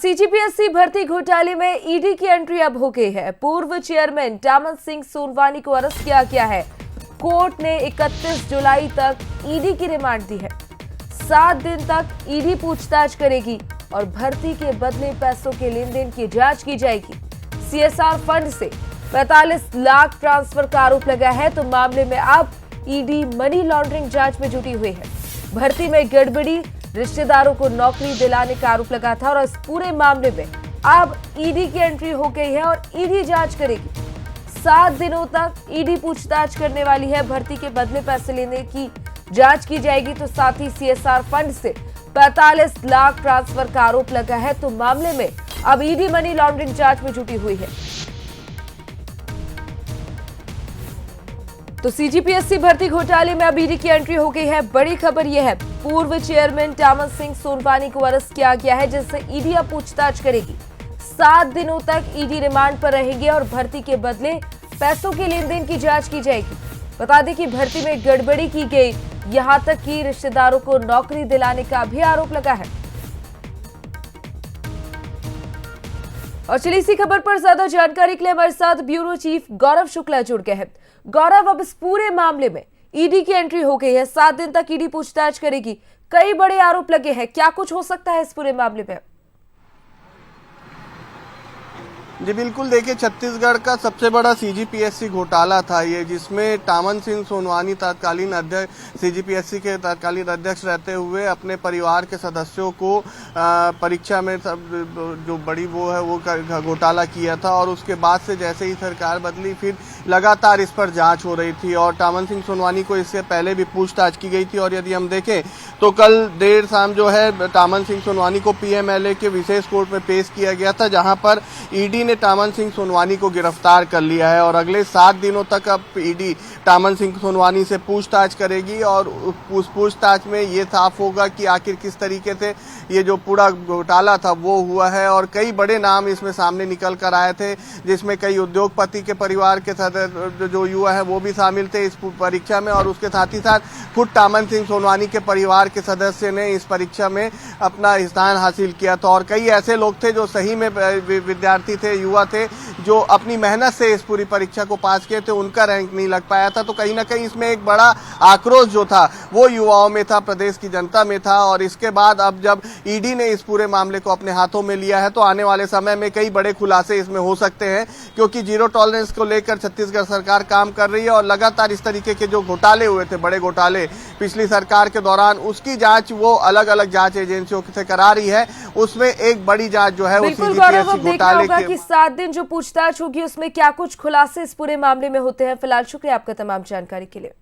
CGPSC भर्ती घोटाले में ईडी की एंट्री अब हो गई है। पूर्व चेयरमैन टामन सिंह सोनवानी को अरेस्ट किया गया है। कोर्ट ने 31 जुलाई तक ईडी की रिमांड दी है। 7 दिन तक ईडी पूछताछ करेगी और भर्ती के बदले पैसों के लेन देन की जांच की जाएगी। सीएसआर फंड से 45 लाख ट्रांसफर का आरोप लगा है, तो मामले में अब ईडी मनी लॉन्ड्रिंग जांच में जुटी हुई है। भर्ती में गड़बड़ी, रिश्तेदारों को नौकरी दिलाने का आरोप लगा था और इस पूरे मामले में अब ईडी की एंट्री हो गई है और ईडी जांच करेगी। 7 दिनों तक ईडी पूछताछ करने वाली है। भर्ती के बदले पैसे लेने की जांच की जाएगी। तो साथ ही सीएसआर फंड से 45 लाख ट्रांसफर का आरोप लगा है, तो मामले में अब ईडी मनी लॉन्ड्रिंग जांच में जुटी हुई है। तो सीजीपीएससी भर्ती घोटाले में अब ईडी की एंट्री हो गई है। बड़ी खबर यह है, पूर्व चेयरमैन टामन सिंह सोनवानी को अरेस्ट किया गया है, जिससे ईडी अब पूछताछ करेगी। 7 दिनों तक ईडी रिमांड पर रहेंगे और भर्ती के बदले पैसों के लेन देन की जांच की जाएगी। बता दें कि भर्ती में गड़बड़ी की गई, यहां तक कि रिश्तेदारों को नौकरी दिलाने का भी आरोप लगा है। और चलिए इसी खबर पर ज्यादा जानकारी के लिए हमारे साथ ब्यूरो चीफ गौरव शुक्ला जुड़ गए हैं। गौरव, अब इस पूरे मामले में ईडी की एंट्री हो गई है। 7 दिन तक ईडी पूछताछ करेगी। कई बड़े आरोप लगे हैं, क्या कुछ हो सकता है इस पूरे मामले में? जी बिल्कुल, देखिए छत्तीसगढ़ का सबसे बड़ा सीजीपीएससी घोटाला था ये, जिसमें टामन सिंह सोनवानी तत्कालीन अध्यक्ष, सीजीपीएससी के तत्कालीन अध्यक्ष रहते हुए अपने परिवार के सदस्यों को परीक्षा में जो बड़ी वो है वो घोटाला किया था। और उसके बाद से जैसे ही सरकार बदली, फिर लगातार इस पर जांच हो रही थी और टामन सिंह सोनवानी को इससे पहले भी पूछताछ की गई थी। और यदि हम देखें तो कल देर शाम जो है टामन सिंह सोनवानी को पीएमएलए के विशेष कोर्ट में पेश किया गया था, जहां पर ईडी ने टामन सिंह सोनवानी को गिरफ्तार कर लिया है। और अगले 7 दिनों तक अब ईडी टामन सिंह सोनवानी से पूछताछ करेगी और उस पूछताछ में ये साफ होगा कि आखिर किस तरीके से ये जो पूरा घोटाला था वो हुआ है। और कई बड़े नाम इसमें सामने निकल कर आए थे, जिसमें कई उद्योगपति के परिवार के सदस्य जो युवा है वो भी शामिल थे इस परीक्षा में। और उसके साथ ही साथ खुद टामन सिंह सोनवानी के परिवार के सदस्य ने इस परीक्षा में अपना स्थान हासिल किया था। और कई ऐसे लोग थे जो सही में विद्यार्थी थे, युवा थे, जो अपनी मेहनत से इस पूरी परीक्षा को पास किए थे, उनका रैंक नहीं लग पाया था। तो कहीं ना कहीं इसमें एक बड़ा आक्रोश जो था वो युवाओं में था, प्रदेश की जनता में था। और इसके बाद अब जब ईडी ने इस पूरे मामले को अपने हाथों में लिया है, तो आने वाले समय में कई बड़े खुलासे इसमें हो सकते हैं, क्योंकि जीरो टॉलरेंस को लेकर छत्तीसगढ़ सरकार काम कर रही है। और लगातार इस तरीके के जो घोटाले हुए थे, बड़े घोटाले पिछली सरकार के दौरान, उसकी जांच वो अलग अलग जांच एजेंसियों से करा रही है। उसमें एक बड़ी जांच जो है वो सीजीपीएससी घोटाले की 7 दिन जो पूछताछ होगी उसमें क्या कुछ खुलासे इस पूरे मामले में होते हैं। फिलहाल शुक्रिया आपका तमाम जानकारी के लिए।